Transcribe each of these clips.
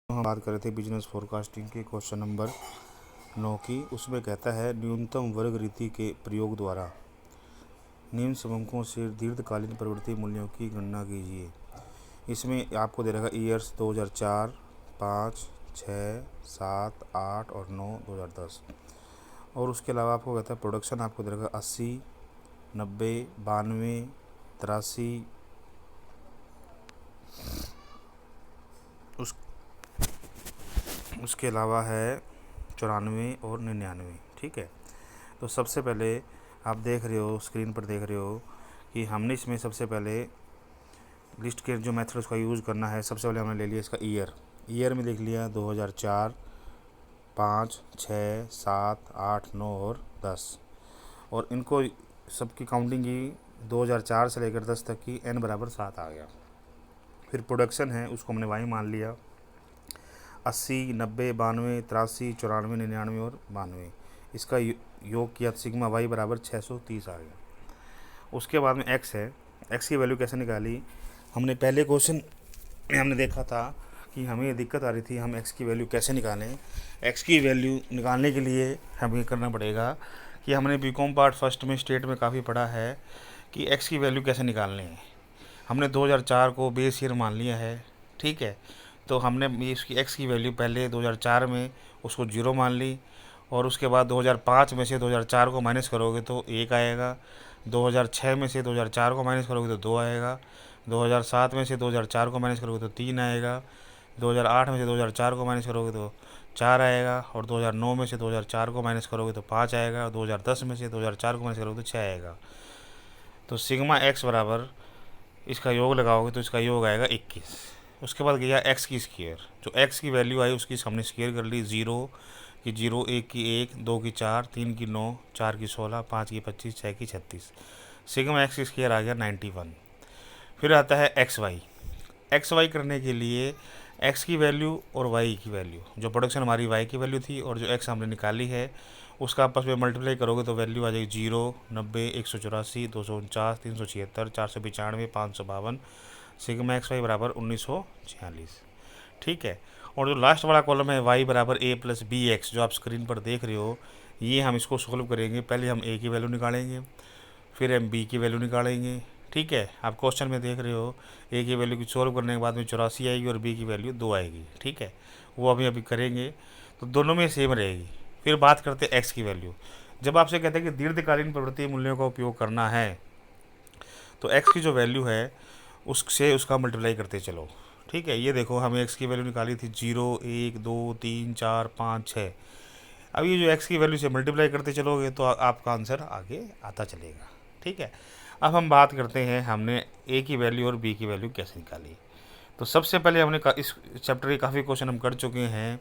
हम बात कर रहे थे बिजनेस फोरकास्टिंग के क्वेश्चन नंबर 9 की। उसमें कहता है न्यूनतम वर्ग रीति के प्रयोग द्वारा निम्न समकों से दीर्घकालीन परिवर्ती मूल्यों की गणना कीजिए। इसमें आपको दे रखा ईयर्स 2004, 5, 6, 7, 8 और 9, 2010। और उसके अलावा आपको कहता है प्रोडक्शन आपको दे रखा 80, 90, 92, 83, उसके अलावा है 94 और 99। ठीक है, तो सबसे पहले आप देख रहे हो, स्क्रीन पर देख रहे हो कि हमने इसमें सबसे पहले लिस्ट के जो मेथड उसका यूज़ करना है। सबसे पहले हमने ले लिया इसका ईयर में देख लिया 2004, 5, 6, 7, 8, 9 और 10। और इनको सबकी काउंटिंग की 2004 से लेकर 10 तक की n बराबर 7 आ गया। फिर प्रोडक्शन है उसको हमने वाई मान लिया 80, 90, 92, 83, 94, 99 और 92। इसका योग किया तो सिग्मा वाई बराबर 630 आ गया। उसके बाद में एक्स है। एक्स की वैल्यू कैसे निकाली? हमने पहले क्वेश्चन में हमने देखा था कि हमें दिक्कत आ रही थी हम एक्स की वैल्यू कैसे निकालें। एक्स की वैल्यू निकालने के लिए हमें करना पड़ेगा कि हमने बीकॉम पार्ट फर्स्ट में स्टेट में काफ़ी पढ़ा है कि एक्स की वैल्यू कैसे निकालनी है। हमने 2004 को बेस ईयर मान लिया है। ठीक है, तो हमने इसकी एक्स की वैल्यू पहले 2004 में उसको 0 मान ली, और उसके बाद 2005 में से 2004 को माइनस करोगे तो 1 आएगा, 2006 में से 2004 को माइनस करोगे तो 2 आएगा, 2007 में से 2004 को माइनस करोगे तो 3 आएगा, 2008 में से 2004 को माइनस करोगे तो 4 आएगा, और 2009 में से 2004 को माइनस करोगे तो 5 आएगा, और 2010 में से 2004 को माइनस करोगे तो 6 आएगा। तो सिग्मा एक्स बराबर इसका योग लगाओगे तो इसका योग आएगा 21। उसके बाद गया एक्स की स्क्वायर, जो एक्स की वैल्यू आई उसकी हमने स्क्वायर कर ली। 0 की 0, 1 की 1, 2 की 4, 3 की 9, 4 की 16, 5 की 25, 6 की 36। सिग्मा एक्स की स्क्वायर आ गया 91। फिर आता है एक्स वाई करने के लिए एक्स की वैल्यू और वाई की वैल्यू, जो प्रोडक्शन हमारी वाई की वैल्यू थी और जो एक्स हमने निकाली है उसका आपस में मल्टीप्लाई करोगे तो वैल्यू आ जाएगी 0, 90, 184, 249, 376, 495, 552। सिग्मा एक्स वाई बराबर 1946। ठीक है, और जो लास्ट वाला कॉलम है वाई बराबर ए प्लस बी एक्स, जो आप स्क्रीन पर देख रहे हो, ये हम इसको सोल्व करेंगे। पहले हम ए की वैल्यू निकालेंगे, फिर हम बी की वैल्यू निकालेंगे। ठीक है, आप क्वेश्चन में देख रहे हो ए की वैल्यू की सोल्व करने के बाद में 84 आएगी और बी की वैल्यू 2 आएगी। ठीक है, वो अभी करेंगे तो दोनों में सेम रहेगी। फिर बात करते हैं एक्स की वैल्यू। जब आपसे कहते हैं कि दीर्घकालीन प्रवृत्ति मूल्यों का उपयोग करना है तो एक्स की जो वैल्यू है उससे उसका मल्टीप्लाई करते चलो। ठीक है, ये देखो हमें एक्स की वैल्यू निकाली थी 0, 1, 2, 3, 4, 5, 6। अब ये जो एक्स की वैल्यू से मल्टीप्लाई करते चलोगे तो आपका आंसर आगे आता चलेगा। ठीक है, अब हम बात करते हैं हमने ए की वैल्यू और बी की वैल्यू कैसे निकाली। तो सबसे पहले हमने इस चैप्टर के काफ़ी क्वेश्चन हम कर चुके हैं।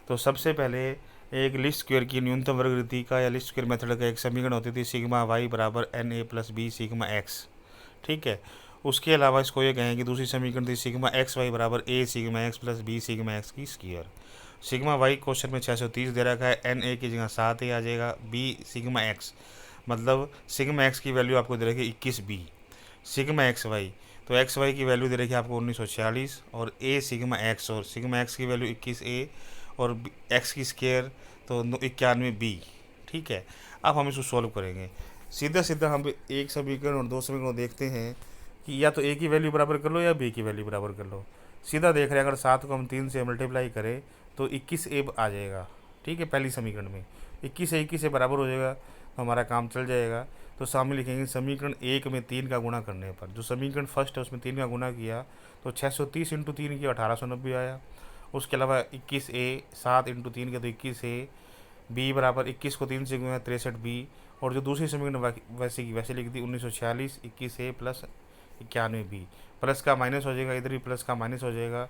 तो सबसे पहले एक लिस्ट स्क्वायर की न्यूनतम वर्ग रीति का या लिस्ट स्क्वायर मेथड का एक समीकरण होती थी सिग्मा वाई बराबर n a plus b sigma x. ठीक है, उसके अलावा इसको ये कहें कि दूसरी समीकरण थी सिग्मा एक्स वाई बराबर a sigma x plus b sigma x की स्क्वायर। सिग्मा वाई क्वेश्चन में 630 दे रखा है, एन ए की जगह 7 ए आ जाएगा, बी सिग्मा एक्स मतलब सिग्मा एक्स की वैल्यू आपको दे रखी 21 बी सिग्मा एक्स वाई, तो एक्स वाई की वैल्यू दे रखी है आपको 1946, और ए सिग्मा एक्स, और सिग्मा एक्स की वैल्यू 21 ए और एक्स की स्क्वायर तो 91 बी। ठीक है, अब हम इसको सॉल्व करेंगे। सीधा सीधा हम एक समीकरण और दो समीकरण देखते हैं कि या तो ए की वैल्यू बराबर कर लो या बी की वैल्यू बराबर कर लो। सीधा देख रहे हैं, अगर 7 को हम 3 से मल्टीप्लाई करें तो 21 ए आ जाएगा। ठीक है, पहली समीकरण में 21 से बराबर हो जाएगा तो हमारा काम चल जाएगा। तो सामने लिखेंगे समीकरण 1 में 3 का गुणा करने पर, जो समीकरण फर्स्ट है उसमें 3 का गुणा किया तो 630 इंटू 3 की 1890 आया। उसके अलावा 21 ए 7 इंटू 3 के तो 21 ए, बी बराबर 21 को 3 से गुणा 63 बी, और जो दूसरी समीकरण वैसे की वैसे लिख दी 1946 21 ए प्लस 91 बी। प्लस का माइनस हो जाएगा, इधर भी प्लस का माइनस हो जाएगा।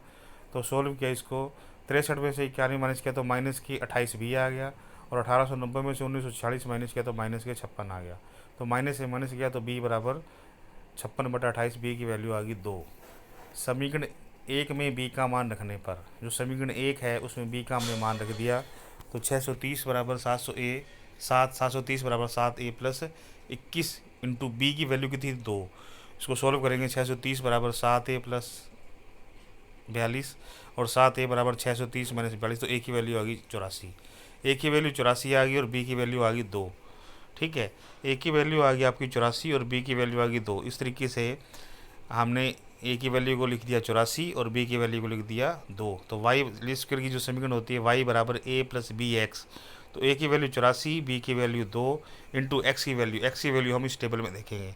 तो सोल्व किया इसको, 63 में से 91 माइनस किया तो माइनस की 28 बी आ गया, और 1890 में से 1946 माइनस किया तो माइनस के 56 आ गया। तो माइनस से माइनस किया तो बी बराबर 56/28 बी की वैल्यू आ गई 2। समीकरण 1 में बी का मान रखने पर, जो समीकरण 1 है उसमें बी का हमने मान रख दिया तो 630 बराबर 700 ए 730 बराबर 7 ए प्लस 21 इंटू बी की वैल्यू की थी 2। इसको सॉल्व करेंगे 630 बराबर 7 ए प्लस 42, और 7A बराबर 630 माइनस 42, तो ए की वैल्यू आ गई 84। ए की वैल्यू 84 आ गई और बी की वैल्यू आ गई 2। ठीक है, ए की वैल्यू आ गई आपकी 84 और बी की वैल्यू आ गई 2। इस तरीके से हमने ए की वैल्यू को लिख दिया 84 और बी की वैल्यू को लिख दिया 2। तो वाई लीस्ट स्क्वायर की जो समीकरण होती है वाई बराबर ए प्लस बी एक्स, तो ए की वैल्यू 84, बी की वैल्यू 2 इंटू एक्स की वैल्यू हम इस टेबल में देखेंगे।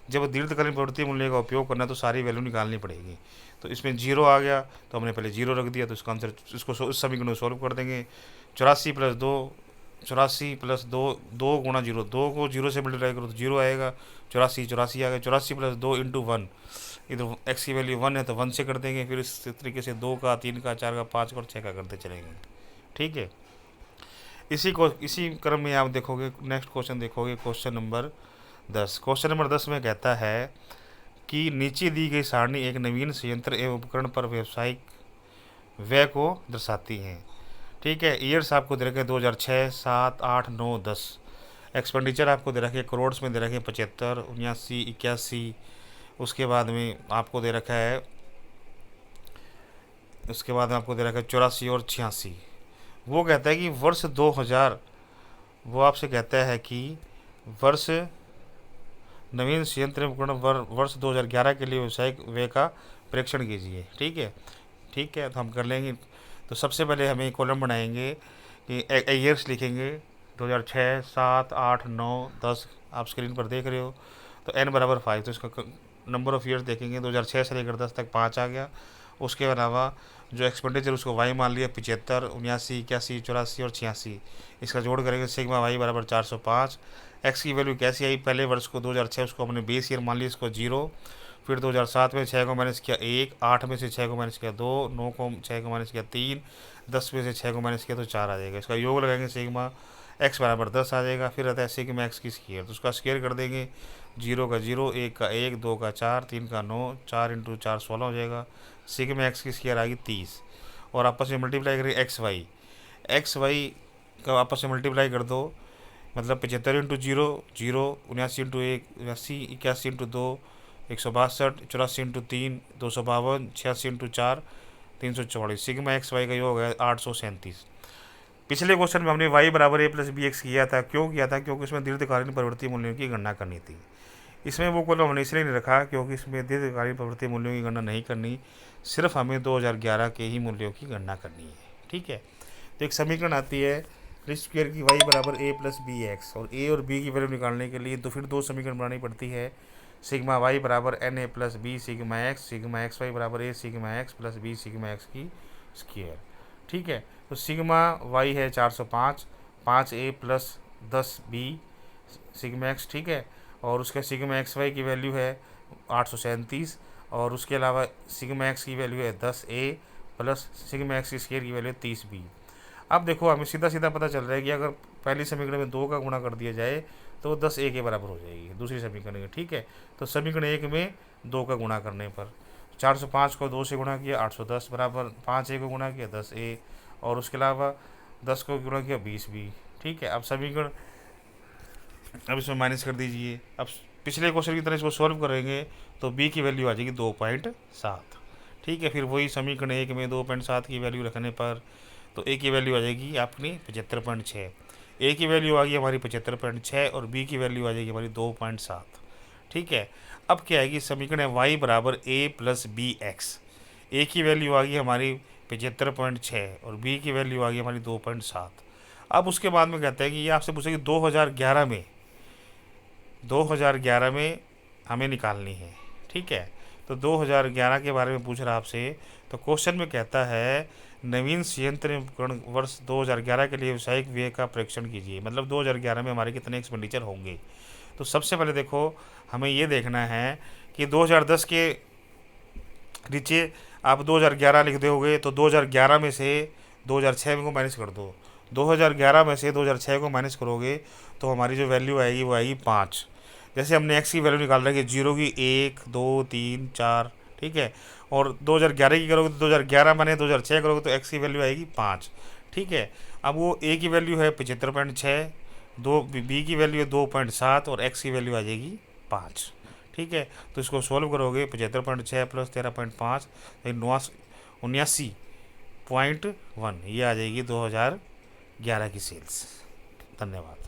जब दीर्घकालीन प्रवृत्ति मूल्य का उपयोग करना तो सारी वैल्यू निकालनी पड़ेगी। तो इसमें 0 आ गया तो हमने पहले 0 रख दिया, तो इसका आंसर इसको इस समीकरण को सॉल्व कर देंगे। 84 प्लस 2, 84 प्लस 2, 2 गुणा 0, 2 को 0 से मल्टीप्लाई करो तो 0 आएगा। 84 84 आ गया। 84 प्लस 2 इंटू 1, इधर एक्स की वैल्यू 1 है तो 1 से कर देंगे। फिर इस तरीके से 2 का, 3 का, 4 का, 5 का और 6 का करते चलेंगे। ठीक है, इसी क्रम में आप देखोगे नेक्स्ट क्वेश्चन देखोगे, क्वेश्चन नंबर 10। क्वेश्चन नंबर 10 में कहता है कि नीचे दी गई सारणी एक नवीन संयंत्र एवं उपकरण पर व्यावसायिक व्यय को दर्शाती है। ठीक है, ईयर्स आपको दे रखे 2006, 7, 8, 9, 10। एक्सपेंडिचर आपको दे रखे करोड़ में दे रखे 75, 79, 81। उसके बाद में आपको दे रखा है, उसके बाद में आपको दे रखा है 84 और 86। वो कहता है कि वर्ष 2000, वो आपसे कहता है कि वर्ष नवीन संयंत्र उपकरण वर्ष 2011 के लिए व्यावसायिक व्यय का प्रेक्षण कीजिए। ठीक है, ठीक है, तो हम कर लेंगे। तो सबसे पहले हमें कॉलम बनाएंगे कि ईयर्स लिखेंगे 2006, 7, 8, 9, 10। आप स्क्रीन पर देख रहे हो। तो n बराबर 5, तो इसका नंबर ऑफ़ ईयर्स देखेंगे 2006 से लेकर 10 तक 5 आ गया। उसके अलावा जो एक्सपेंडिचर उसको वाई मान लिया 75, 79, 81, 84 और 86। इसका जोड़ करेंगे सिग्मा वाई बराबर 405। एक्स की वैल्यू कैसी आई, पहले वर्ष को 2006 उसको हमने बेस ईयर मान लिया, इसको 0। फिर 2007 में 6 को माइनस किया 1, 8 में से 6 को माइनस किया 2, 9 को 6 को माइनस किया 3, 10 में से 6 को माइनस किया तो 4 आ जाएगा। इसका योग लगाएंगे सिग्मा एक्स बराबर 10 आ जाएगा। फिर रहता है सिग्मा एक्स की स्क्वायर, तो उसका स्क्वायर कर देंगे। 0 का 0, 1 का 1, 2 का 4, 3 का 9, 4 इंटू 4 16 हो जाएगा। सिग्मा एक्स की स्क्वायर आ गई 30। और आपस में मल्टीप्लाई करें एक्स वाई का आपस में मल्टीप्लाई कर दो, मतलब 75 into 0 0, 79 into 1 89, 81 into 2 162, 84 into 3 252, 86 into 4 344। Sigma x y का योग है 837। पिछले क्वेश्चन में हमने वाई बराबर ए प्लस बी एक्स किया था। क्यों किया था? क्योंकि उसमें दीर्घकालीन प्रवृत्ति मूल्यों की गणना करनी थी। इसमें वो कॉलम हमने इसलिए नहीं रखा क्योंकि इसमें दीर्घकालीन प्रवृत्ति मूल्यों की गणना नहीं करनी, सिर्फ हमें 2011 के ही मूल्यों की गणना करनी है। ठीक है, तो एक समीकरण आती है लीस्ट स्क्वायर की वाई बराबर ए प्लस बी एक्स, और ए और बी की वैल्यू निकालने के लिए तो फिर दो समीकरण बनानी पड़ती है। सिग्मा वाई बराबर n a plus b sigma x y बराबर a sigma x plus b sigma x की स्क्वायर। ठीक है, तो सिग्मा वाई है 405, 5a plus 10b sigma x. ठीक है, और उसका सिग्मा एक्स वाई की वैल्यू है 837, और उसके अलावा सिग्मा एक्स की वैल्यू है 10a प्लस सिग्मा एक्स की स्क्वायर की वैल्यू 30b। अब देखो हमें सीधा सीधा पता चल रहा है कि अगर पहली समीकरण में 2 का गुणा कर दिया जाए तो 10a के बराबर हो जाएगी दूसरी समीकरण में। ठीक है, तो समीकरण 1 में 2 का गुणा करने पर 405 को 2 से गुणा किया 810 बराबर 5a को गुणा किया 10a, और उसके अलावा 10 को गुणा किया 20b। ठीक है, अब समीकरण अब इसमें माइनस कर दीजिए। अब पिछले क्वेश्चन की तरह इसको सॉल्व करेंगे तो b की वैल्यू आ जाएगी 2.7। ठीक है, फिर वही समीकरण 1 में 2.7 की वैल्यू रखने पर तो a की वैल्यू आ जाएगी अपनी 75.6। a की वैल्यू आ गई हमारी 75.6 और b की वैल्यू आ जाएगी हमारी 2.7। ठीक है, अब क्या आएगी समीकरण है y बराबर a प्लस बी एक्स। ए की वैल्यू आ गई हमारी 75.6 और b की वैल्यू आ गई हमारी 2.7। अब उसके बाद में कहता है कि ये आपसे पूछेगी 2011 में हमें निकालनी है। ठीक है, तो 2011 के बारे में पूछ रहा आपसे, तो क्वेश्चन में कहता है नवीन संयंत्र उपकरण वर्ष 2011 के लिए व्यावसायिक व्यय का प्रेक्षण कीजिए, मतलब 2011 में हमारे कितने एक्सपेंडिचर होंगे। तो सबसे पहले देखो हमें ये देखना है कि 2010 के नीचे आप 2011 लिख दोगे तो 2011 में से 2006 को माइनस कर दो। 2011 में से 2006 को माइनस करोगे तो हमारी जो वैल्यू आएगी वो आएगी 5। जैसे हमने एक्स की वैल्यू निकाल रही है 0 की 1 2 3 4। ठीक है, और 2011 की करोगे तो 2011 माने 2006 करोगे तो एक्स की वैल्यू आएगी 5। ठीक है, अब वो ए की वैल्यू है 75.6, बी की वैल्यू है 2.7 और एक्स की वैल्यू आ जाएगी 5। ठीक है, तो इसको सॉल्व करोगे 75.6 प्लस 13.5 79 0.1 ये आ जाएगी 2011 की सेल्स। धन्यवाद।